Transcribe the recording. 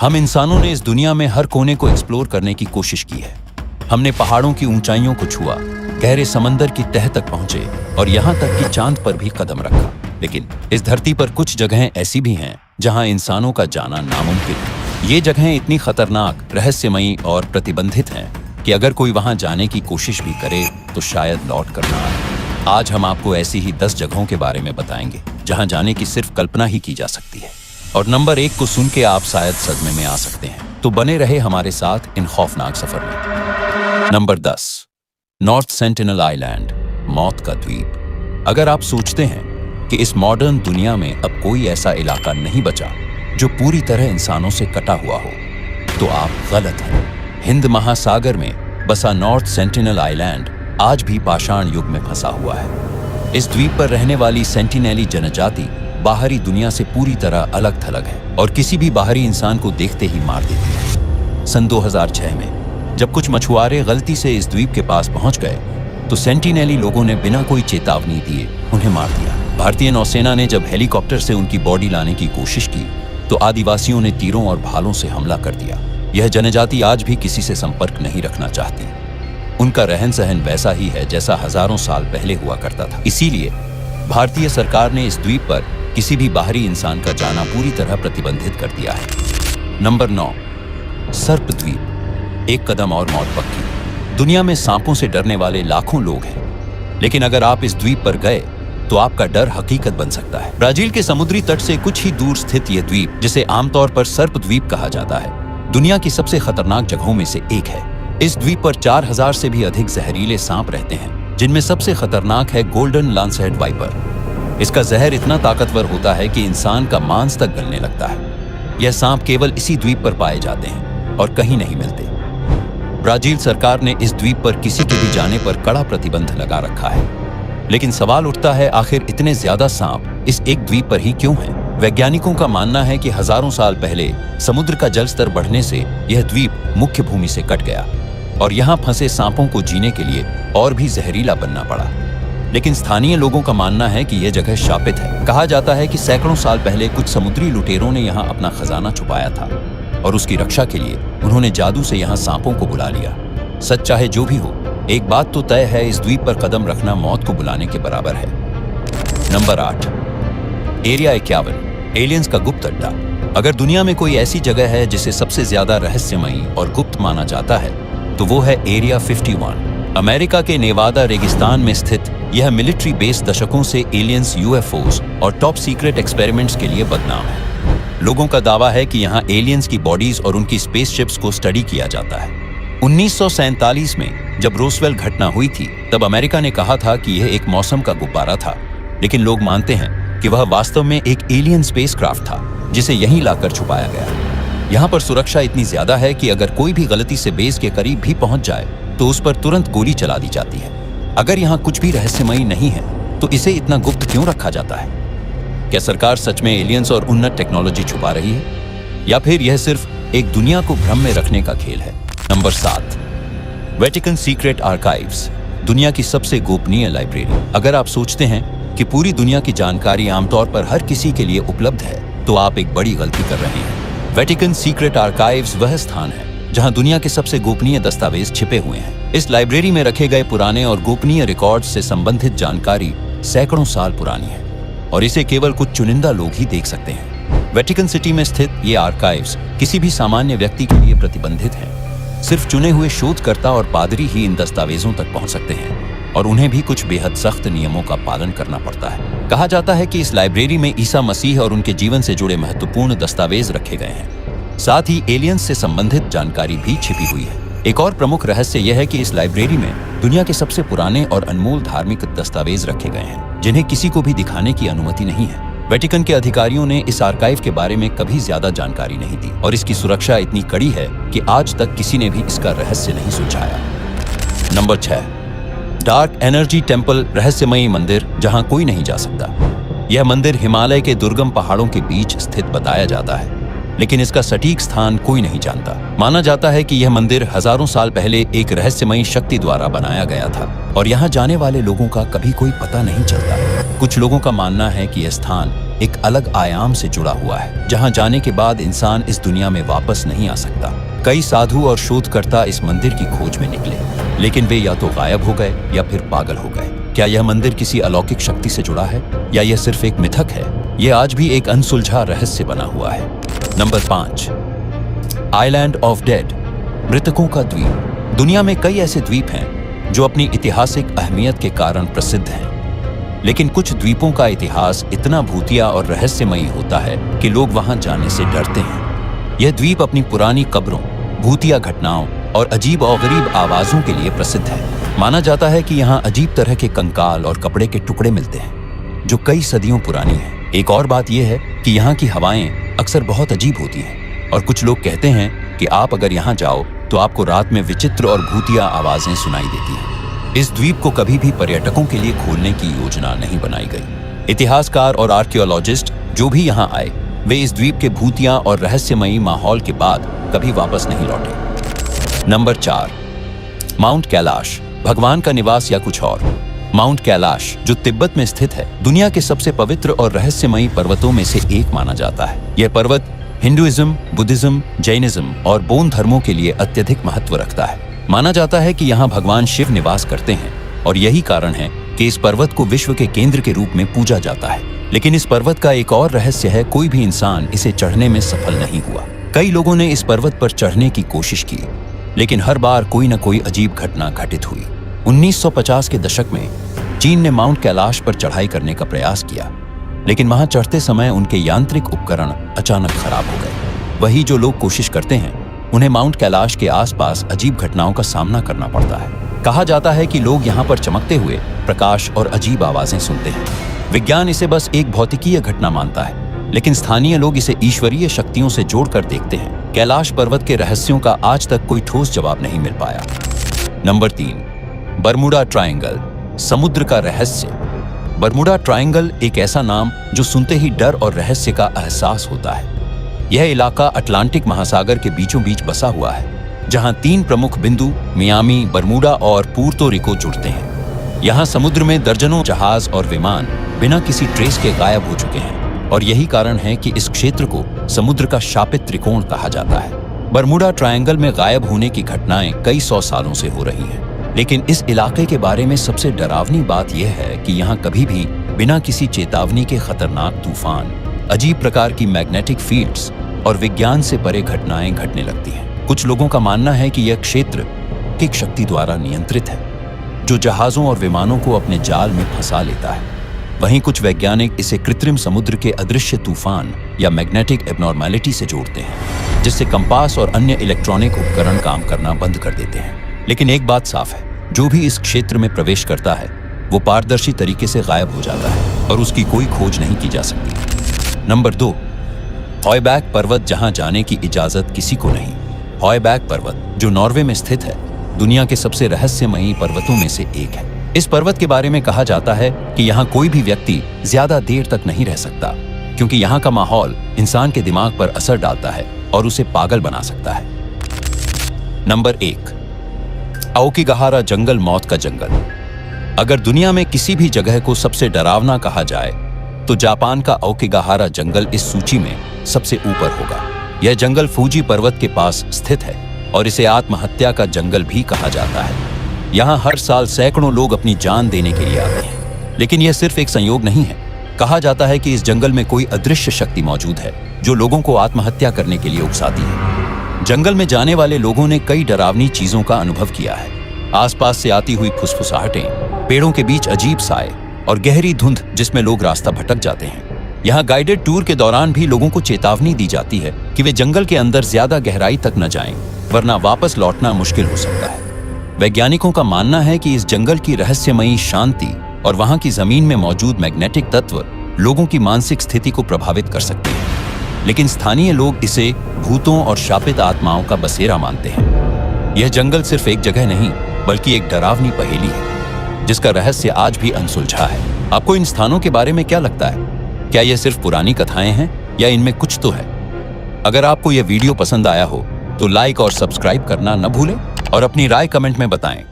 हम इंसानों ने इस दुनिया में हर कोने को एक्सप्लोर करने की कोशिश की है। हमने पहाड़ों की ऊंचाइयों को छुआ, गहरे समंदर की तह तक पहुंचे और यहाँ तक कि चांद पर भी कदम रखा। लेकिन इस धरती पर कुछ जगहें ऐसी भी हैं जहां इंसानों का जाना नामुमकिन है। ये जगहें इतनी खतरनाक, रहस्यमयी और प्रतिबंधित हैं कि अगर कोई वहां जाने की कोशिश भी करे तो शायद लौट कर ना आए। आज हम आपको ऐसी ही 10 जगहों के बारे में बताएंगे जहां जाने की सिर्फ कल्पना ही की जा सकती है। और नंबर 1 को सुन के आप शायद सदमे में आ सकते हैं, तो बने रहे हमारे साथ इन खौफनाक सफर में। नंबर 10, नॉर्थ सेंटिनल आइलैंड, मौत का द्वीप। अगर आप सोचते हैं कि इस मॉडर्न दुनिया में अब कोई ऐसा इलाका नहीं बचा जो पूरी तरह इंसानों से कटा हुआ हो, तो आप गलत हैं। हिंद महासागर में बसा नॉर्थ सेंटिनल आइलैंड आज भी पाषाण युग में फंसा हुआ है। इस द्वीप पर रहने वाली सेंटिनेली जनजाति बाहरी दुनिया से पूरी तरह अलग थलग है और किसी भी बाहरी इंसान को देखते ही मार देती है। सन 2006 में जब कुछ मछुआरे गलती से इस द्वीप के पास पहुंच गए तो सेंटिनेली लोगों ने बिना कोई चेतावनी दिए उन्हें मार दिया। भारतीय नौसेना ने जब हेलीकॉप्टर से उनकी बॉडी लाने की कोशिश की तो आदिवासियों ने तीरों और भालों से हमला कर दिया। यह जनजाति आज भी किसी से संपर्क नहीं रखना चाहती। उनका रहन सहन वैसा ही है जैसा हजारों साल पहले हुआ करता था। इसीलिए भारतीय सरकार ने इस द्वीप पर किसी भी बाहरी इंसान का जाना पूरी तरह प्रतिबंधित कर दिया है। नंबर 9, सर्प द्वीप। एक कदम और मौत पक्की। दुनिया में सांपों से डरने वाले लाखों लोग हैं, लेकिन अगर आप इस द्वीप पर गए तो आपका डर हकीकत बन सकता है। ब्राजील के समुद्री तट से कुछ ही दूर स्थित यह द्वीप, जिसे आमतौर पर सर्प द्वीप कहा जाता है, दुनिया की सबसे खतरनाक जगहों में से एक है। इस द्वीप पर 4000 से भी अधिक जहरीले सांप रहते हैं, जिनमें सबसे खतरनाक है गोल्डन लांसहेड वाइपर। इसका जहर इतना ताकतवर होता है कि इंसान का मांस तक गलने लगता है। यह सांप केवल इसी द्वीप पर पाए जाते हैं और कहीं नहीं मिलते। ब्राजील सरकार ने इस द्वीप पर किसी के भी जाने पर कड़ा प्रतिबंध लगा रखा है। लेकिन सवाल उठता है, आखिर इतने ज्यादा सांप इस एक द्वीप पर ही क्यों हैं? वैज्ञानिकों का मानना है कि हजारों साल पहले समुद्र का जल स्तर बढ़ने से यह द्वीप मुख्य भूमि से कट गया और यहाँ फंसे सांपों को जीने के लिए और भी जहरीला बनना पड़ा। लेकिन स्थानीय लोगों का मानना है कि यह जगह शापित है। कहा जाता है कि सैकड़ों साल पहले कुछ समुद्री लुटेरों ने यहाँ अपना खजाना छुपाया था और उसकी रक्षा के लिए उन्होंने जादू से यहाँ सांपों को बुला लिया। सच चाहे जो भी हो, एक बात तो तय है, इस द्वीप पर कदम रखना मौत को बुलाने के बराबर है। नंबर 8, एरिया 51, एलियंस का गुप्त अड्डा। अगर दुनिया में कोई ऐसी जगह है जिसे सबसे ज्यादा रहस्यमयी और गुप्त माना जाता है तो वो है एरिया 51। अमेरिका के नेवादा रेगिस्तान में स्थित यह मिलिट्री बेस दशकों से एलियंस, यूएफओस और टॉप सीक्रेट एक्सपेरिमेंट्स के लिए बदनाम है। लोगों का दावा है कि यहाँ एलियंस की बॉडीज और उनकी स्पेसशिप्स को स्टडी किया जाता है। 1947 में जब रोसवेल घटना हुई थी, तब अमेरिका ने कहा था कि यह एक मौसम का गुब्बारा था, लेकिन लोग मानते हैं कि वह वास्तव में एक एलियन स्पेसक्राफ्ट था जिसे यहीं लाकर छुपाया गया। यहाँ पर सुरक्षा इतनी ज्यादा है कि अगर कोई भी गलती से बेस के करीब भी पहुंच जाए तो उस पर तुरंत गोली चला दी जाती है। अगर यहाँ कुछ भी रहस्यमयी नहीं है तो इसे इतना गुप्त क्यों रखा जाता है? क्या सरकार सच में एलियंस और उन्नत टेक्नोलॉजी छुपा रही है, या फिर यह सिर्फ एक दुनिया को भ्रम में रखने का खेल है? नंबर 7, वेटिकन सीक्रेट आर्काइव्स, दुनिया की सबसे गोपनीय लाइब्रेरी। अगर आप सोचते हैं कि पूरी दुनिया की जानकारी आमतौर पर हर किसी के लिए उपलब्ध है, तो आप एक बड़ी गलती कर रहे हैं। वेटिकन सीक्रेट आर्काइव्स वह स्थान है जहां दुनिया के सबसे गोपनीय दस्तावेज छिपे हुए हैं। इस लाइब्रेरी में रखे गए पुराने और गोपनीय रिकॉर्ड्स से संबंधित जानकारी सैकड़ों साल पुरानी है और इसे केवल कुछ चुनिंदा लोग ही देख सकते हैं। वेटिकन सिटी में स्थित ये आर्काइव्स किसी भी सामान्य व्यक्ति के लिए प्रतिबंधित हैं। सिर्फ चुने हुए शोधकर्ता और पादरी ही इन दस्तावेजों तक पहुंच सकते हैं और उन्हें भी कुछ बेहद सख्त नियमों का पालन करना पड़ता है। कहा जाता है कि इस लाइब्रेरी में ईसा मसीह और उनके जीवन से जुड़े महत्वपूर्ण दस्तावेज रखे गए हैं। साथ ही एलियंस से संबंधित जानकारी भी छिपी हुई है। एक और प्रमुख रहस्य यह है कि इस लाइब्रेरी में दुनिया के सबसे पुराने और अनमोल धार्मिक दस्तावेज रखे गए हैं, जिन्हें किसी को भी दिखाने की अनुमति नहीं है। वेटिकन के अधिकारियों ने इस आर्काइव के बारे में कभी ज्यादा जानकारी नहीं दी और इसकी सुरक्षा इतनी कड़ी है कि आज तक किसी ने भी इसका रहस्य नहीं सुलझाया। नंबर 6, डार्क एनर्जी टेम्पल, रहस्यमयी मंदिर जहां कोई नहीं जा सकता। यह मंदिर हिमालय के दुर्गम पहाड़ों के बीच स्थित बताया जाता है, लेकिन इसका सटीक स्थान कोई नहीं जानता। माना जाता है कि यह मंदिर हजारों साल पहले एक रहस्यमयी शक्ति द्वारा बनाया गया था और यहाँ जाने वाले लोगों का कभी कोई पता नहीं चलता। कुछ लोगों का मानना है कि यह स्थान एक अलग आयाम से जुड़ा हुआ है, जहां जाने के बाद इंसान इस दुनिया में वापस नहीं आ सकता। कई साधु और शोधकर्ता इस मंदिर की खोज में निकले, लेकिन वे या तो गायब हो गए या फिर पागल हो गए। क्या यह मंदिर किसी अलौकिक शक्ति से जुड़ा है या यह सिर्फ एक मिथक है? यह आज भी एक अनसुलझा रहस्य बना हुआ है। नंबर 5, आइलैंड ऑफ डेड, मृतकों का द्वीप। दुनिया में कई ऐसे द्वीप हैं जो अपनी ऐतिहासिक अहमियत के कारण प्रसिद्ध हैं, लेकिन कुछ द्वीपों का इतिहास इतना भूतिया और रहस्यमयी होता है कि लोग वहां जाने से डरते हैं। यह द्वीप अपनी पुरानी कब्रों, भूतिया घटनाओं और अजीब और गरीब आवाजों के लिए प्रसिद्ध है। माना जाता है कि यहाँ अजीब तरह के कंकाल और कपड़े के टुकड़े मिलते हैं जो कई सदियों पुरानी हैं। एक और बात यह है कि यहाँ की हवाएं अक्सर बहुत अजीब होती हैं और कुछ लोग कहते हैं कि आप अगर यहाँ जाओ तो आपको रात में विचित्र और भूतिया आवाजें सुनाई देती हैं। इस द्वीप को कभी भी पर्यटकों के लिए खोलने की योजना नहीं बनाई गई। इतिहासकार और आर्कियोलॉजिस्ट जो भी यहाँ आए, वे इस द्वीप के भूतिया और रहस्यमयी माहौल के बाद कभी वापस नहीं लौटे। नंबर 4, माउंट कैलाश, भगवान का निवास या कुछ और। माउंट कैलाश, जो तिब्बत में स्थित है, दुनिया के सबसे पवित्र और रहस्यमयी पर्वतों में से एक माना जाता है। यह पर्वत हिंदुइज्म, बुद्धिज्म, जैनिज्म और बौद्ध धर्मों के लिए अत्यधिक महत्व रखता है। माना जाता है कि यहाँ भगवान शिव निवास करते हैं और यही कारण है कि इस पर्वत को विश्व के केंद्र के रूप में पूजा जाता है। लेकिन इस पर्वत का एक और रहस्य है, कोई भी इंसान इसे चढ़ने में सफल नहीं हुआ। कई लोगों ने इस पर्वत पर चढ़ने की कोशिश की, लेकिन हर बार कोई न कोई अजीब घटना घटित हुई। 1950 के दशक में चीन ने माउंट कैलाश पर चढ़ाई करने का प्रयास किया, लेकिन वहां चढ़ते समय उनके यांत्रिक उपकरण अचानक खराब हो गए। वही जो लोग कोशिश करते हैं, उन्हें माउंट कैलाश के आसपास अजीब घटनाओं का सामना करना पड़ता है। कहा जाता है कि लोग यहाँ पर चमकते हुए प्रकाश और अजीब आवाजें सुनते हैं। विज्ञान इसे बस एक भौतिकीय घटना मानता है, लेकिन स्थानीय लोग इसे ईश्वरीय शक्तियों से जोड़कर देखते हैं। कैलाश पर्वत के रहस्यों का आज तक कोई ठोस जवाब नहीं मिल पाया। नंबर 3, बरमुडा ट्रायंगल, समुद्र का रहस्य। बरमुडा ट्रायंगल एक ऐसा नाम जो सुनते ही डर और रहस्य का एहसास होता है। यह इलाका अटलांटिक महासागर के बीचों बीच बसा हुआ है, जहां 3 प्रमुख बिंदु मियामी, बरमुडा और पुर्तो रिको जुड़ते हैं। यहाँ समुद्र में दर्जनों जहाज और विमान बिना किसी ट्रेस के गायब हो चुके हैं और यही कारण है कि इस क्षेत्र को समुद्र का शापित त्रिकोण कहा जाता है। बरमुडा ट्रायंगल में गायब होने की घटनाएं कई 100 सालों से हो रही हैं, लेकिन इस इलाके के बारे में सबसे डरावनी बात यह है कि यहाँ कभी भी बिना किसी चेतावनी के खतरनाक तूफान, अजीब प्रकार की मैग्नेटिक फील्ड्स और विज्ञान से परे घटनाएं घटने लगती हैं। कुछ लोगों का मानना है कि यह क्षेत्र किक शक्ति द्वारा नियंत्रित है, जो जहाजों और विमानों को अपने जाल में फंसा लेता है। वहीं कुछ वैज्ञानिक इसे कृत्रिम समुद्र के अदृश्य तूफान या मैग्नेटिक एबनॉर्मैलिटी से जोड़ते हैं, जिससे कंपास और अन्य इलेक्ट्रॉनिक उपकरण काम करना बंद कर देते हैं। लेकिन एक बात साफ है, जो भी इस क्षेत्र में प्रवेश करता है वो पारदर्शी तरीके से गायब हो जाता है और उसकी कोई खोज नहीं की जा सकती। नंबर 2, हॉयबैक पर्वत, जहां जाने की इजाजत किसी को नहीं। हॉयबैक पर्वत, जो नॉर्वे में स्थित है, दुनिया के सबसे रहस्यमयी पर्वतों में से एक है। इस पर्वत के बारे में कहा जाता है कि यहाँ कोई भी व्यक्ति ज्यादा देर तक नहीं रह सकता, क्योंकि यहाँ का माहौल इंसान के दिमाग पर असर डालता है और उसे पागल बना सकता है। नंबर 1, आओकिगाहारा जंगल, मौत का जंगल। अगर दुनिया में किसी भी जगह को सबसे डरावना कहा जाए तो जापान का आओकिगाहारा जंगल इस सूची में सबसे ऊपर होगा। यह जंगल फूजी पर्वत के पास स्थित है और इसे आत्महत्या का जंगल भी कहा जाता है। यहाँ हर साल सैकड़ों लोग अपनी जान देने के लिए आते हैं, लेकिन यह सिर्फ एक संयोग नहीं है। कहा जाता है कि इस जंगल में कोई अदृश्य शक्ति मौजूद है जो लोगों को आत्महत्या करने के लिए उकसाती है। जंगल में जाने वाले लोगों ने कई डरावनी चीजों का अनुभव किया है। आसपास से आती हुई फुसफुसाहटें, पेड़ों के बीच अजीब साए और गहरी धुंध जिसमें लोग रास्ता भटक जाते हैं। यहाँ गाइडेड टूर के दौरान भी लोगों को चेतावनी दी जाती है कि वे जंगल के अंदर ज्यादा गहराई तक न जाएं, वरना वापस लौटना मुश्किल हो सकता है। वैज्ञानिकों का मानना है कि इस जंगल की रहस्यमयी शांति और वहां की जमीन में मौजूद मैग्नेटिक तत्व लोगों की मानसिक स्थिति को प्रभावित कर सकते हैं, लेकिन स्थानीय लोग इसे भूतों और शापित आत्माओं का बसेरा मानते हैं। यह जंगल सिर्फ एक जगह नहीं, बल्कि एक डरावनी पहेली है जिसका रहस्य आज भी अनसुलझा है। आपको इन स्थानों के बारे में क्या लगता है? क्या यह सिर्फ पुरानी कथाएं हैं या इनमें कुछ तो है? अगर आपको यह वीडियो पसंद आया हो तो लाइक और सब्सक्राइब करना न भूलें और अपनी राय कमेंट में बताएं।